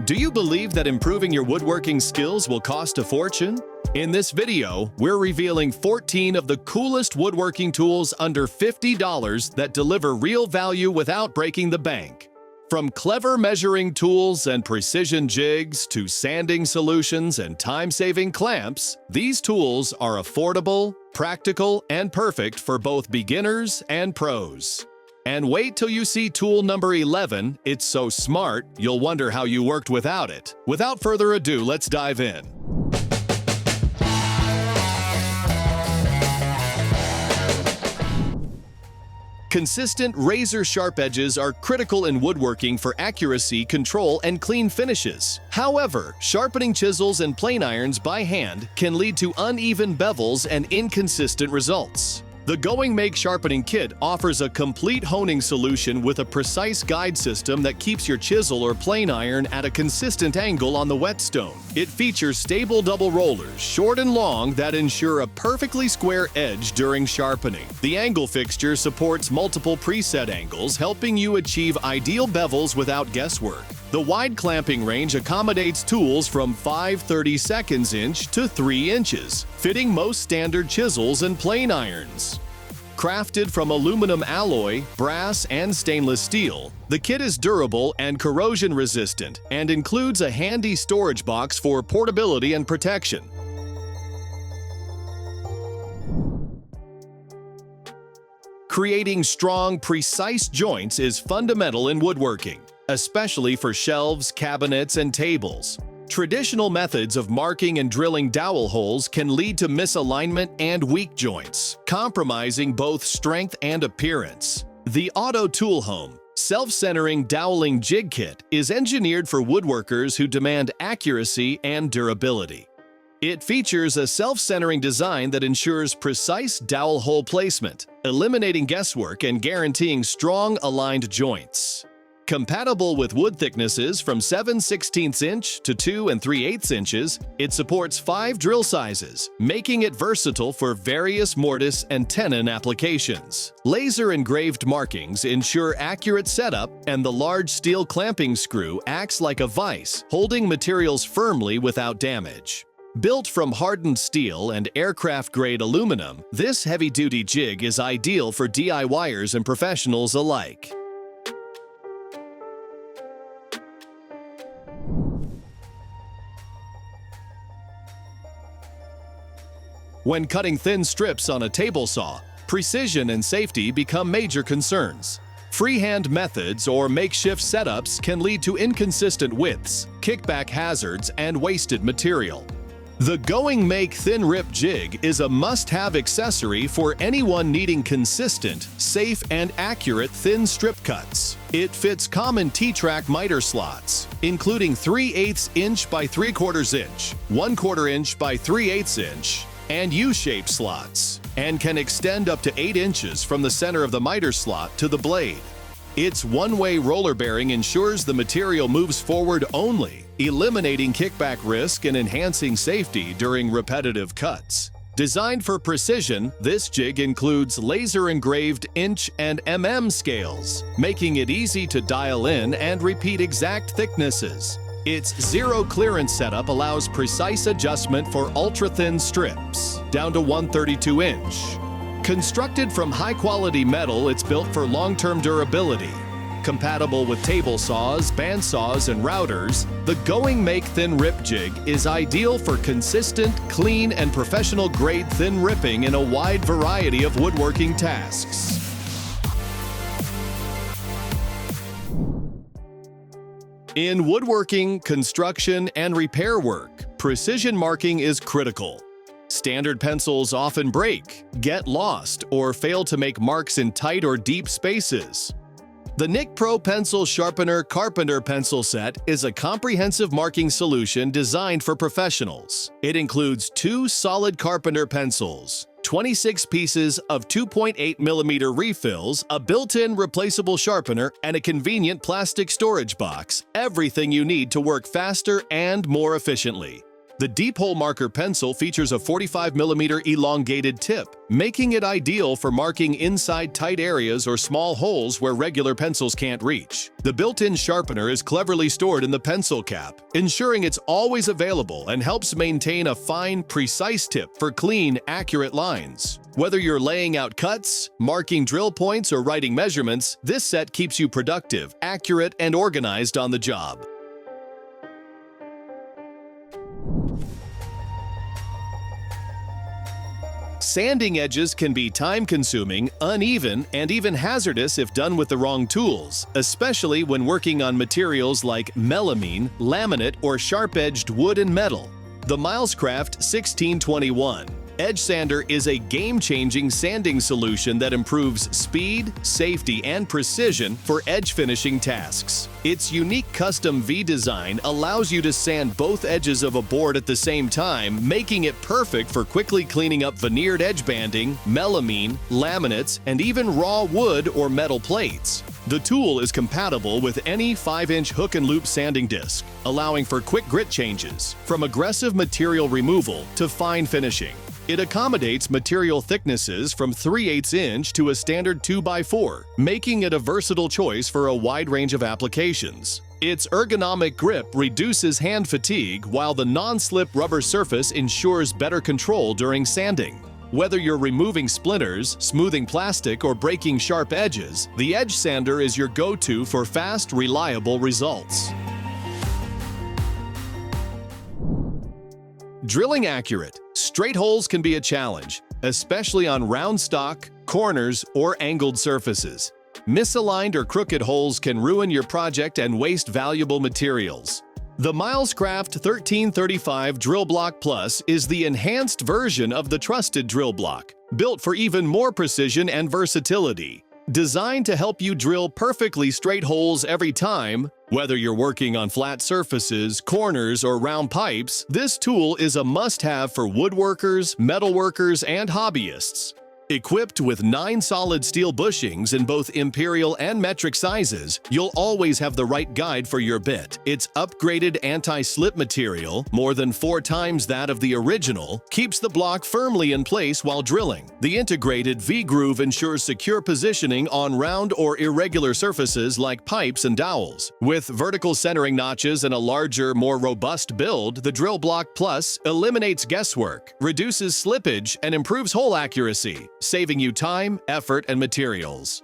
Do you believe that improving your woodworking skills will cost a fortune? In this video, we're revealing 14 of the coolest woodworking tools under $50 that deliver real value without breaking the bank. From clever measuring tools and precision jigs to sanding solutions and time-saving clamps, these tools are affordable, practical, and perfect for both beginners and pros. And wait till you see tool number 11. It's so smart, you'll wonder how you worked without it. Without further ado, let's dive in. Consistent razor-sharp edges are critical in woodworking for accuracy, control, and clean finishes. However, sharpening chisels and plane irons by hand can lead to uneven bevels and inconsistent results. The GoingMake Sharpening Kit offers a complete honing solution with a precise guide system that keeps your chisel or plane iron at a consistent angle on the whetstone. It features stable double rollers, short and long, that ensure a perfectly square edge during sharpening. The angle fixture supports multiple preset angles, helping you achieve ideal bevels without guesswork. The wide clamping range accommodates tools from 5/32 inch to 3 inches, fitting most standard chisels and plane irons. Crafted from aluminum alloy, brass, and stainless steel, the kit is durable and corrosion resistant and includes a handy storage box for portability and protection. Creating strong, precise joints is fundamental in woodworking, especially for shelves, cabinets, and tables. Traditional methods of marking and drilling dowel holes can lead to misalignment and weak joints, compromising both strength and appearance. The Autotoolhome Self-Centering Doweling Jig Kit is engineered for woodworkers who demand accuracy and durability. It features a self-centering design that ensures precise dowel hole placement, eliminating guesswork and guaranteeing strong, aligned joints. Compatible with wood thicknesses from 7/16 inch to 2 3/8 inches, it supports 5 drill sizes, making it versatile for various mortise and tenon applications. Laser-engraved markings ensure accurate setup, and the large steel clamping screw acts like a vise, holding materials firmly without damage. Built from hardened steel and aircraft-grade aluminum, this heavy-duty jig is ideal for DIYers and professionals alike. When cutting thin strips on a table saw, precision and safety become major concerns. Freehand methods or makeshift setups can lead to inconsistent widths, kickback hazards, and wasted material. The GoingMake Thin Rip Jig is a must-have accessory for anyone needing consistent, safe, and accurate thin strip cuts. It fits common T-track miter slots, including 3/8 inch by 3/4 inch, 1/4 inch by 3/8 inch, and U-shaped slots, and can extend up to 8 inches from the center of the miter slot to the blade. Its one-way roller bearing ensures the material moves forward only, eliminating kickback risk and enhancing safety during repetitive cuts. Designed for precision, this jig includes laser-engraved inch and scales, making it easy to dial in and repeat exact thicknesses. Its zero-clearance setup allows precise adjustment for ultra-thin strips, down to 1/32 inch. Constructed from high-quality metal, it's built for long-term durability. Compatible with table saws, bandsaws, and routers, the GoingMake Thin Rip Jig is ideal for consistent, clean, and professional-grade thin ripping in a wide variety of woodworking tasks. In woodworking, construction, and repair work, precision marking is critical. Standard pencils often break, get lost, or fail to make marks in tight or deep spaces. The Nic Pro Pencil Sharpener Carpenter pencil set is a comprehensive marking solution designed for professionals. It includes 2 solid Carpenter pencils, 26 pieces of 2.8mm refills, a built-in replaceable sharpener, and a convenient plastic storage box, everything you need to work faster and more efficiently. The deep hole marker pencil features a 45mm elongated tip, making it ideal for marking inside tight areas or small holes where regular pencils can't reach. The built-in sharpener is cleverly stored in the pencil cap, ensuring it's always available and helps maintain a fine, precise tip for clean, accurate lines. Whether you're laying out cuts, marking drill points, or writing measurements, this set keeps you productive, accurate, and organized on the job. Sanding edges can be time-consuming, uneven, and even hazardous if done with the wrong tools, especially when working on materials like melamine, laminate, or sharp-edged wood and metal. The Milescraft 1621 EdgeSander is a game-changing sanding solution that improves speed, safety, and precision for edge finishing tasks. Its unique custom V design allows you to sand both edges of a board at the same time, making it perfect for quickly cleaning up veneered edge banding, melamine, laminates, and even raw wood or metal plates. The tool is compatible with any 5-inch hook and loop sanding disc, allowing for quick grit changes, from aggressive material removal to fine finishing. It accommodates material thicknesses from 3/8 inch to a standard 2x4, making it a versatile choice for a wide range of applications. Its ergonomic grip reduces hand fatigue, while the non-slip rubber surface ensures better control during sanding. Whether you're removing splinters, smoothing plastic, or breaking sharp edges, the EdgeSander is your go-to for fast, reliable results. Drilling accurate. Straight holes can be a challenge, especially on round stock, corners, or angled surfaces. Misaligned or crooked holes can ruin your project and waste valuable materials. The Milescraft 1335 DrillBlock Plus is the enhanced version of the trusted DrillBlock, built for even more precision and versatility. Designed to help you drill perfectly straight holes every time, whether you're working on flat surfaces, corners, or round pipes, this tool is a must-have for woodworkers, metalworkers, and hobbyists. Equipped with 9 solid steel bushings in both imperial and metric sizes, you'll always have the right guide for your bit. Its upgraded anti-slip material, more than 4 times that of the original, keeps the block firmly in place while drilling. The integrated V-groove ensures secure positioning on round or irregular surfaces like pipes and dowels. With vertical centering notches and a larger, more robust build, the DrillBlock Plus eliminates guesswork, reduces slippage, and improves hole accuracy, saving you time, effort, and materials.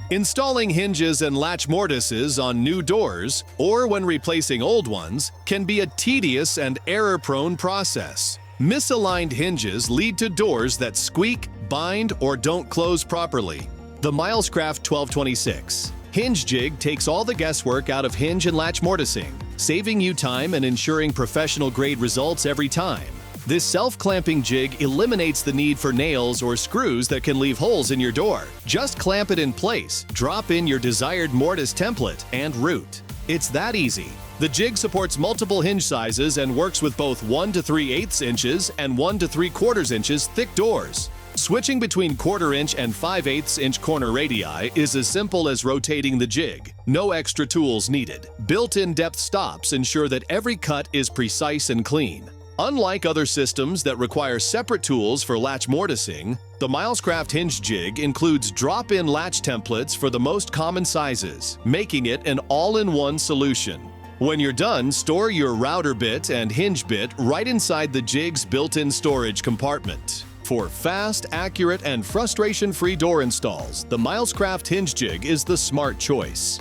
Installing hinges and latch mortises on new doors, or when replacing old ones, can be a tedious and error-prone process. Misaligned hinges lead to doors that squeak, bind, or don't close properly. The Milescraft 1226 HingeJig takes all the guesswork out of hinge and latch mortising, saving you time and ensuring professional-grade results every time. This self-clamping jig eliminates the need for nails or screws that can leave holes in your door. Just clamp it in place, drop in your desired mortise template, and route. It's that easy. The jig supports multiple hinge sizes and works with both 1 to 3/8 inches and 1 to 3/4 inches thick doors. Switching between 1/4 inch and 5/8 inch corner radii is as simple as rotating the jig. No extra tools needed. Built-in depth stops ensure that every cut is precise and clean. Unlike other systems that require separate tools for latch mortising, the Milescraft HingeJig includes drop-in latch templates for the most common sizes, making it an all-in-one solution. When you're done, store your router bit and hinge bit right inside the jig's built-in storage compartment. For fast, accurate, and frustration-free door installs, the Milescraft HingeJig is the smart choice.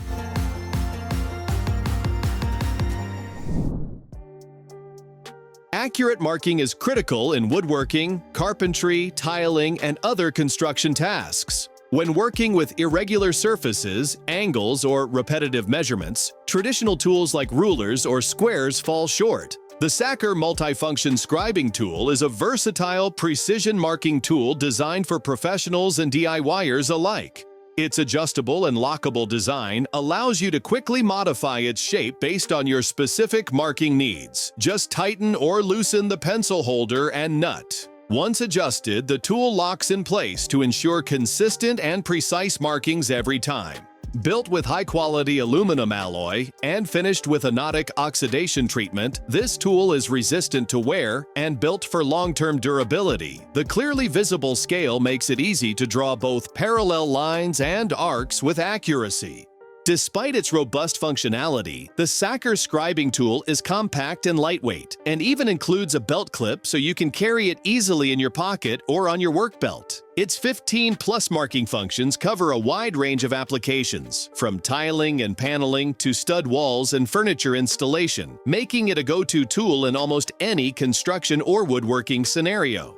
Accurate marking is critical in woodworking, carpentry, tiling, and other construction tasks. When working with irregular surfaces, angles, or repetitive measurements, traditional tools like rulers or squares fall short. The Sacker multifunction scribing tool is a versatile, precision marking tool designed for professionals and DIYers alike. Its adjustable and lockable design allows you to quickly modify its shape based on your specific marking needs. Just tighten or loosen the pencil holder and nut. Once adjusted, the tool locks in place to ensure consistent and precise markings every time. Built with high-quality aluminum alloy and finished with anodic oxidation treatment, this tool is resistant to wear and built for long-term durability. The clearly visible scale makes it easy to draw both parallel lines and arcs with accuracy. Despite its robust functionality, the Sacker scribing tool is compact and lightweight, and even includes a belt clip so you can carry it easily in your pocket or on your work belt. Its 15+ marking functions cover a wide range of applications, from tiling and paneling to stud walls and furniture installation, making it a go-to tool in almost any construction or woodworking scenario.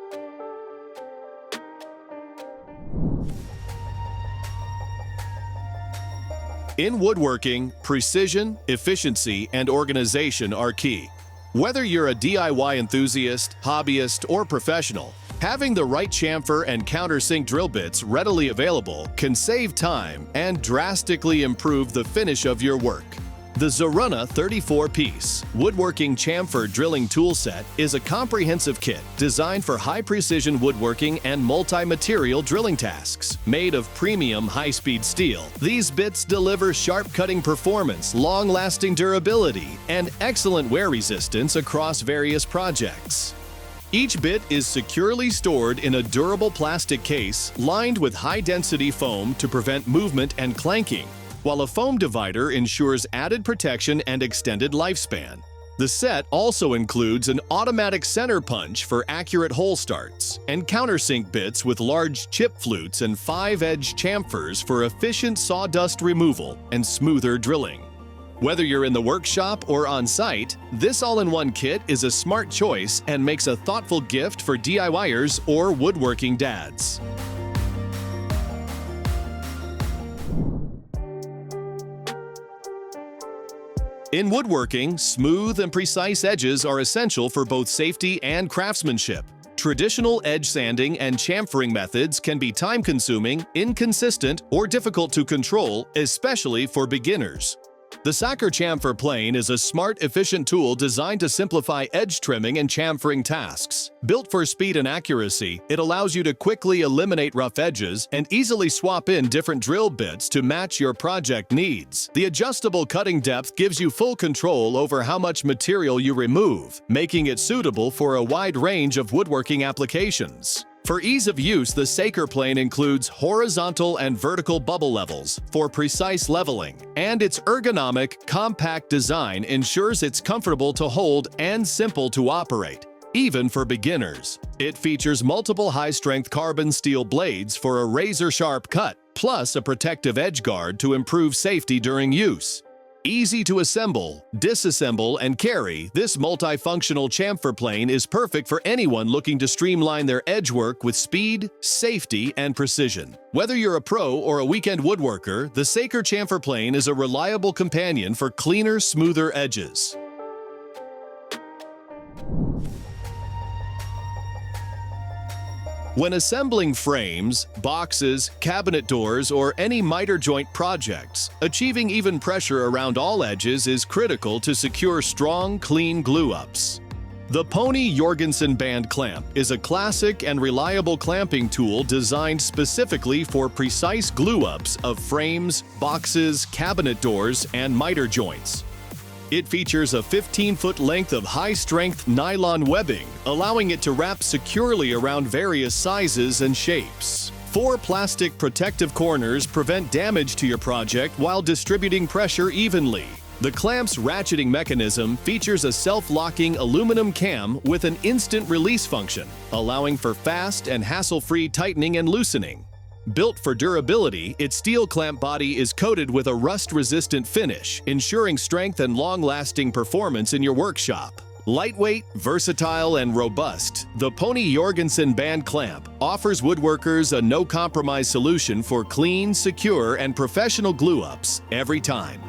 In woodworking, precision, efficiency, and organization are key. Whether you're a DIY enthusiast, hobbyist, or professional, having the right chamfer and countersink drill bits readily available can save time and drastically improve the finish of your work. The Zoruna 34-piece Woodworking Chamfer Drilling Tool Set is a comprehensive kit designed for high-precision woodworking and multi-material drilling tasks. Made of premium high-speed steel, these bits deliver sharp cutting performance, long-lasting durability, and excellent wear resistance across various projects. Each bit is securely stored in a durable plastic case lined with high-density foam to prevent movement and clanking, while a foam divider ensures added protection and extended lifespan. The set also includes an automatic center punch for accurate hole starts, and countersink bits with large chip flutes and 5-edge chamfers for efficient sawdust removal and smoother drilling. Whether you're in the workshop or on site, this all-in-one kit is a smart choice and makes a thoughtful gift for DIYers or woodworking dads. In woodworking, smooth and precise edges are essential for both safety and craftsmanship. Traditional edge sanding and chamfering methods can be time-consuming, inconsistent, or difficult to control, especially for beginners. The Sacker Chamfer Plane is a smart, efficient tool designed to simplify edge trimming and chamfering tasks. Built for speed and accuracy, it allows you to quickly eliminate rough edges and easily swap in different drill bits to match your project needs. The adjustable cutting depth gives you full control over how much material you remove, making it suitable for a wide range of woodworking applications. For ease of use, the Sacker Plane includes horizontal and vertical bubble levels for precise leveling, and its ergonomic, compact design ensures it's comfortable to hold and simple to operate, even for beginners. It features multiple high-strength carbon steel blades for a razor-sharp cut, plus a protective edge guard to improve safety during use. Easy to assemble, disassemble, and carry, this multifunctional chamfer plane is perfect for anyone looking to streamline their edge work with speed, safety, and precision. Whether you're a pro or a weekend woodworker, the Sacker Chamfer Plane is a reliable companion for cleaner, smoother edges. When assembling frames, boxes, cabinet doors, or any miter joint projects, achieving even pressure around all edges is critical to secure strong, clean glue-ups. The Pony Jorgensen band clamp is a classic and reliable clamping tool designed specifically for precise glue-ups of frames, boxes, cabinet doors, and miter joints. It features a 15-foot length of high-strength nylon webbing, allowing it to wrap securely around various sizes and shapes. 4 plastic protective corners prevent damage to your project while distributing pressure evenly. The clamp's ratcheting mechanism features a self-locking aluminum cam with an instant release function, allowing for fast and hassle-free tightening and loosening. Built for durability, its steel clamp body is coated with a rust-resistant finish, ensuring strength and long-lasting performance in your workshop. Lightweight, versatile, and robust, the Pony Jorgensen band clamp offers woodworkers a no-compromise solution for clean, secure, and professional glue-ups every time.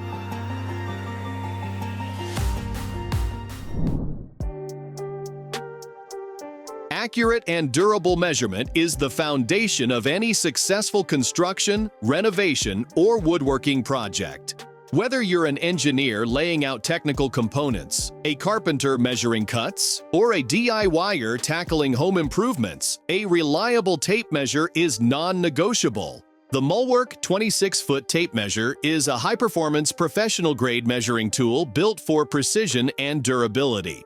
Accurate and durable measurement is the foundation of any successful construction, renovation, or woodworking project. Whether you're an engineer laying out technical components, a carpenter measuring cuts, or a DIYer tackling home improvements, a reliable tape measure is non-negotiable. The Mulwark 26-foot tape measure is a high-performance professional-grade measuring tool built for precision and durability.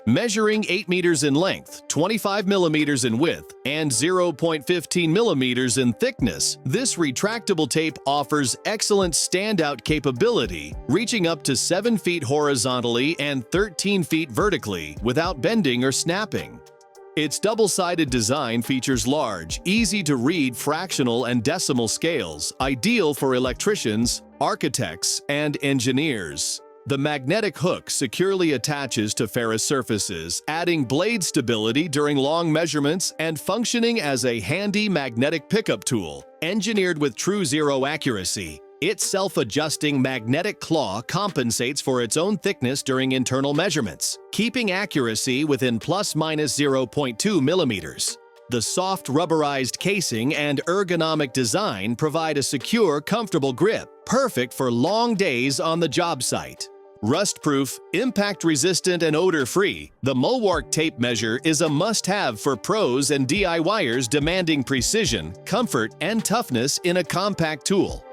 Measuring 8 meters in length, 25 millimeters in width, and 0.15 millimeters in thickness, this retractable tape offers excellent standout capability, reaching up to 7 feet horizontally and 13 feet vertically without bending or snapping. Its double-sided design features large, easy-to-read fractional and decimal scales, ideal for electricians, architects, and engineers. The magnetic hook securely attaches to ferrous surfaces, adding blade stability during long measurements and functioning as a handy magnetic pickup tool. Engineered with true zero accuracy, its self-adjusting magnetic claw compensates for its own thickness during internal measurements, keeping accuracy within plus-minus 0.2 millimeters. The soft rubberized casing and ergonomic design provide a secure, comfortable grip, perfect for long days on the job site. Rust-proof, impact-resistant, and odor-free, the Mulwark tape measure is a must-have for pros and DIYers demanding precision, comfort, and toughness in a compact tool.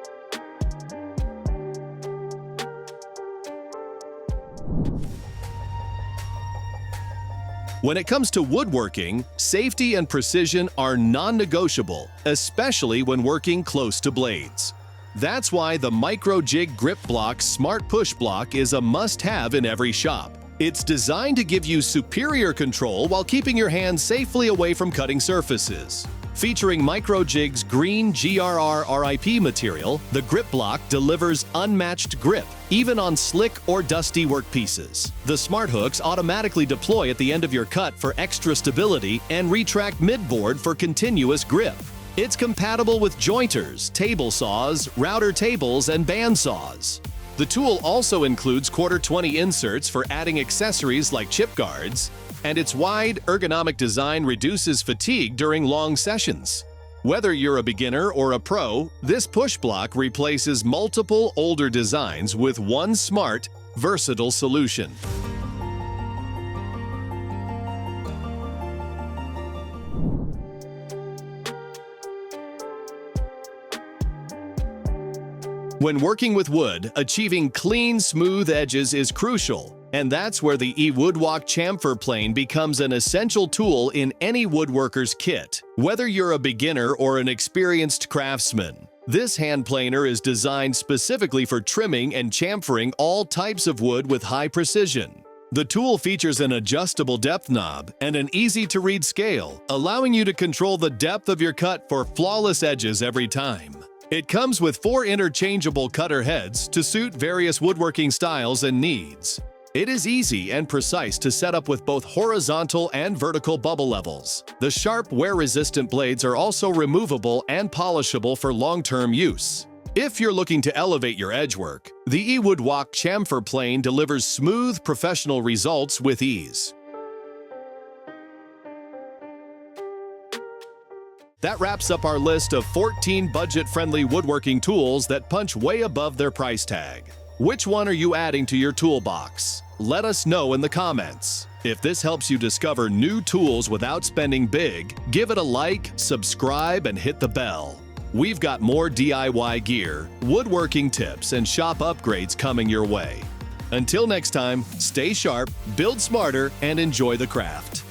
When it comes to woodworking, safety and precision are non-negotiable, especially when working close to blades. That's why the Microjig Grip Block Smart Push Block is a must-have in every shop. It's designed to give you superior control while keeping your hands safely away from cutting surfaces. Featuring Microjig's green GRR RIP material, the Grip Block delivers unmatched grip, even on slick or dusty workpieces. The smart hooks automatically deploy at the end of your cut for extra stability and retract mid-board for continuous grip. It's compatible with jointers, table saws, router tables, and band saws. The tool also includes quarter-20 inserts for adding accessories like chip guards, and its wide, ergonomic design reduces fatigue during long sessions. Whether you're a beginner or a pro, this push block replaces multiple older designs with one smart, versatile solution. When working with wood, achieving clean, smooth edges is crucial, and that's where the Eewudwok chamfer plane becomes an essential tool in any woodworker's kit. Whether you're a beginner or an experienced craftsman, this hand planer is designed specifically for trimming and chamfering all types of wood with high precision. The tool features an adjustable depth knob and an easy-to-read scale, allowing you to control the depth of your cut for flawless edges every time. It comes with 4 interchangeable cutter heads to suit various woodworking styles and needs. It is easy and precise to set up with both horizontal and vertical bubble levels. The sharp, wear-resistant blades are also removable and polishable for long-term use. If you're looking to elevate your edge work, the Eewudwok chamfer plane delivers smooth, professional results with ease. That wraps up our list of 14 budget-friendly woodworking tools that punch way above their price tag. Which one are you adding to your toolbox? Let us know in the comments. If this helps you discover new tools without spending big, give it a like, subscribe, and hit the bell. We've got more DIY gear, woodworking tips, and shop upgrades coming your way. Until next time, stay sharp, build smarter, and enjoy the craft.